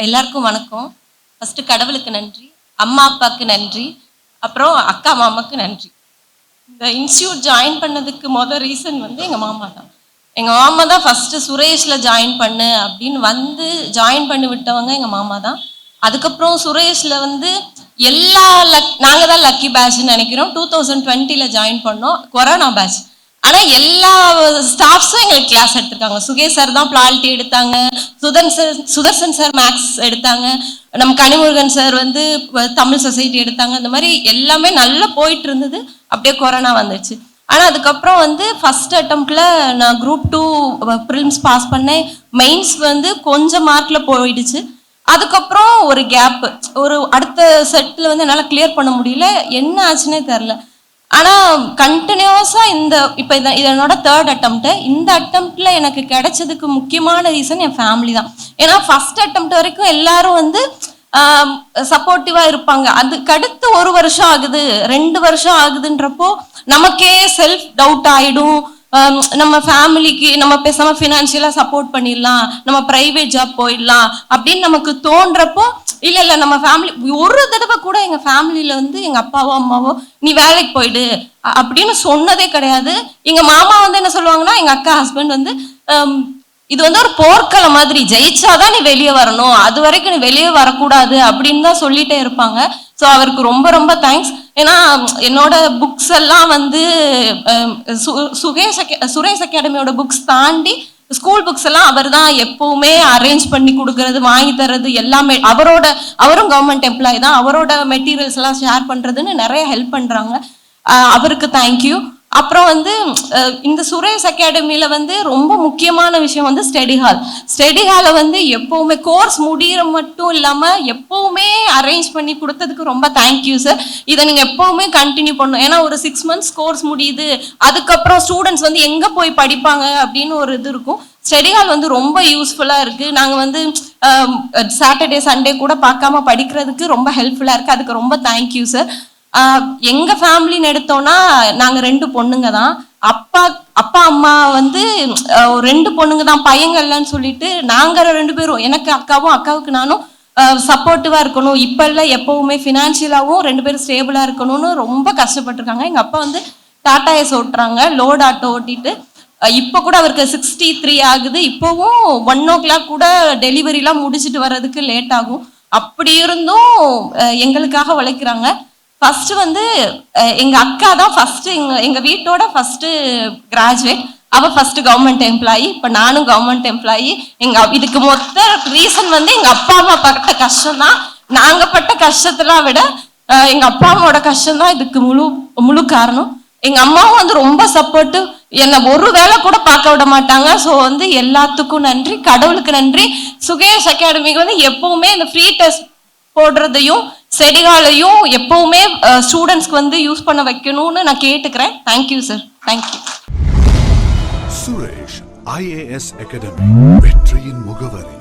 எல்லாருக்கும் வணக்கம். ஃபர்ஸ்ட் கடவுளுக்கு நன்றி, அம்மா அப்பாவுக்கு நன்றி, அப்புறம் அக்கா மாமாவுக்கு நன்றி. இந்த இன்ஸ்டியூட் ஜாயின் பண்ணதுக்கு ரீசன் வந்து எங்கள் மாமா தான். எங்கள் மாமா தான் ஃபஸ்ட்டு சுரேஷில் ஜாயின் பண்ணு அப்படின்னு வந்து ஜாயின் பண்ணி விட்டவங்க எங்கள் மாமா தான். அதுக்கப்புறம் சுரேஷில் வந்து நாங்கள் தான் லக்கி பேட்ச்னு நினைக்கிறோம். 2020 ஜாயின் பண்ணோம், கொரோனா பேட்ச். ஆனால் எல்லா ஸ்டாஃப்ஸும் எங்களுக்கு கிளாஸ் எடுத்திருக்காங்க. சுகேஷ் சார் தான் பிளாலிட்டி எடுத்தாங்க, சுதர்சன் சார் மேக்ஸ் எடுத்தாங்க, நம்ம கனிமுருகன் சார் வந்து தமிழ் சொசைட்டி எடுத்தாங்க. இந்த மாதிரி எல்லாமே நல்லா போயிட்டு இருந்தது. அப்படியே கொரோனா வந்துச்சு. ஆனால் அதுக்கப்புறம் வந்து ஃபர்ஸ்ட் அட்டம்ப்ட்ல நான் குரூப் 2 ப்ரிலிம்ஸ் பாஸ் பண்ணேன். மெயின்ஸ் வந்து கொஞ்சம் மார்க்கில் போயிடுச்சு. அதுக்கப்புறம் ஒரு கேப்பு, ஒரு அடுத்த செட்டில் வந்து என்னால் கிளியர் பண்ண முடியல. என்ன ஆச்சுன்னே தெரில. ஆனால் கண்டினியூஸாக இப்போ இதனோட 3rd அட்டம்ப்ட். இந்த அட்டம்ப்ட்ல எனக்கு கிடைச்சதுக்கு முக்கியமான ரீசன் என் ஃபேமிலி தான். ஏன்னா ஃபர்ஸ்ட் அட்டம்ப்ட் வரைக்கும் எல்லாரும் வந்து சப்போர்ட்டிவாக இருப்பாங்க. அதுக்கு அடுத்து 1 வருஷம் ஆகுது, 2 வருஷம் ஆகுதுன்றப்போ நமக்கே செல்ஃப் டவுட் ஆகிடும். நம்ம ஃபேமிலிக்கு நம்ம பேசாமல் ஃபினான்ஷியலாக சப்போர்ட் பண்ணிடலாம், நம்ம ப்ரைவேட் ஜாப் போயிடலாம் அப்படின்னு நமக்கு தோன்றப்போ, இல்லை நம்ம ஃபேமிலி ஒரு தடவை கூட எங்கள் ஃபேமிலியில் வந்து எங்கள் அப்பாவோ அம்மாவோ நீ வேலைக்கு போயிடு அப்படின்னு சொன்னதே கிடையாது. எங்கள் மாமா வந்து என்ன சொல்லுவாங்கன்னா, எங்கள் அக்கா ஹஸ்பண்ட் வந்து இது வந்து ஒரு போர்க்களம் மாதிரி, ஜெயிச்சாதான் நீ வெளியே வரணும், அது வரைக்கும் நீ வெளியே வரக்கூடாது அப்படின்னு தான் சொல்லிட்டே இருப்பாங்க. ஸோ அவருக்கு ரொம்ப ரொம்ப தேங்க்ஸ். ஏன்னா என்னோட புக்ஸ் எல்லாம் வந்து சுரேஷ் அகாடமியோட புக்ஸ் தாண்டி ஸ்கூல் புக்ஸ் எல்லாம் அவர் தான் எப்பவுமே அரேஞ்ச் பண்ணி கொடுக்கறது, வாங்கி தர்றது எல்லாமே. அவரும் கவர்மெண்ட் எம்ப்ளாயி தான். அவரோட மெட்டீரியல்ஸ் எல்லாம் ஷேர் பண்றதுன்னு நிறைய ஹெல்ப் பண்றாங்க. அவருக்கு தேங்க்யூ. அப்புறம் வந்து இந்த சுரேஷ் அகாடமியில வந்து ரொம்ப முக்கியமான விஷயம் வந்து ஸ்டடி ஹால். ஸ்டடி ஹாலை வந்து எப்பவுமே கோர்ஸ் முடிகிற மட்டும் இல்லாமல் எப்பவுமே அரேஞ்ச் பண்ணி கொடுத்ததுக்கு ரொம்ப தேங்க்யூ சார். இதை நீங்கள் எப்பவுமே கண்டினியூ பண்ணணும். ஏன்னா ஒரு 6 months கோர்ஸ் முடியுது, அதுக்கப்புறம் ஸ்டூடெண்ட்ஸ் வந்து எங்கே போய் படிப்பாங்க அப்படின்னு ஒரு இது இருக்கும். ஸ்டடி ஹால் வந்து ரொம்ப யூஸ்ஃபுல்லாக இருக்குது. நாங்கள் வந்து சாட்டர்டே சண்டே கூட பார்க்காம படிக்கிறதுக்கு ரொம்ப ஹெல்ப்ஃபுல்லாக இருக்குது. அதுக்கு ரொம்ப தேங்க்யூ சார். எங்க ஃபேமிலின்னு எடுத்தோம்னா நாங்க 2 பொண்ணுங்க தான். அப்பா அம்மா வந்து 2 பொண்ணுங்க தான், பையங்கள்லன்னு சொல்லிட்டு நாங்க 2 பேரும், எனக்கு அக்காவும் அக்காவுக்கு நானும் சப்போர்ட்டிவா இருக்கணும், இப்ப இல்ல எப்பவுமே ஃபினான்ஷியலாவும் 2 பேரும் ஸ்டேபிளா இருக்கணும்னு ரொம்ப கஷ்டப்பட்டிருக்காங்க. எங்க அப்பா வந்து டாடா ஏஸ் ஓட்டுறாங்க, லோட் ஆட்டோ ஓட்டிட்டு. இப்போ கூட அவருக்கு 63 ஆகுது. இப்போவும் 1 o'clock கூட டெலிவரிலாம் முடிச்சுட்டு வர்றதுக்கு லேட் ஆகும். அப்படி இருந்தும் எங்களுக்காக உழைக்கிறாங்க. ஃபர்ஸ்ட் வந்து எங்க அக்கா தான் ஃபர்ஸ்ட் எங்க வீட்டோட ஃபர்ஸ்ட் கிராஜுவேட். அவ ஃபர்ஸ்ட் கவர்மெண்ட் எம்ப்ளாயி, இப்ப நானும் கவர்மெண்ட் எம்ப்ளாயி. இதுக்கு மொத்த ரீசன் வந்து எங்க அப்பா அம்மா பட்ட கஷ்டம் தான். நாங்க பட்ட கஷ்டத்தெல்லாம் விட எங்க அப்பா அம்மாவோட கஷ்டம் தான் இதுக்கு முழு காரணம். எங்க அம்மாவும் வந்து ரொம்ப சப்போர்ட்டிவ், என்னை ஒரு வேலை கூட பார்க்க விட மாட்டாங்க. ஸோ வந்து எல்லாத்துக்கும் நன்றி, கடவுளுக்கு நன்றி. சுகேஷ் அகாடமிக்கு வந்து எப்பவுமே இந்த ஃப்ரீ டெஸ்ட் போடுறதையும் செடிகாலையும் எப்பவுமே ஸ்டூடெண்ட்ஸ்க்கு வந்து யூஸ் பண்ண வைக்கணும்னு நான் கேட்டுக்கிறேன். Thank you sir, thank you. Suresh IAS academy, வெற்றியின் முகவரி.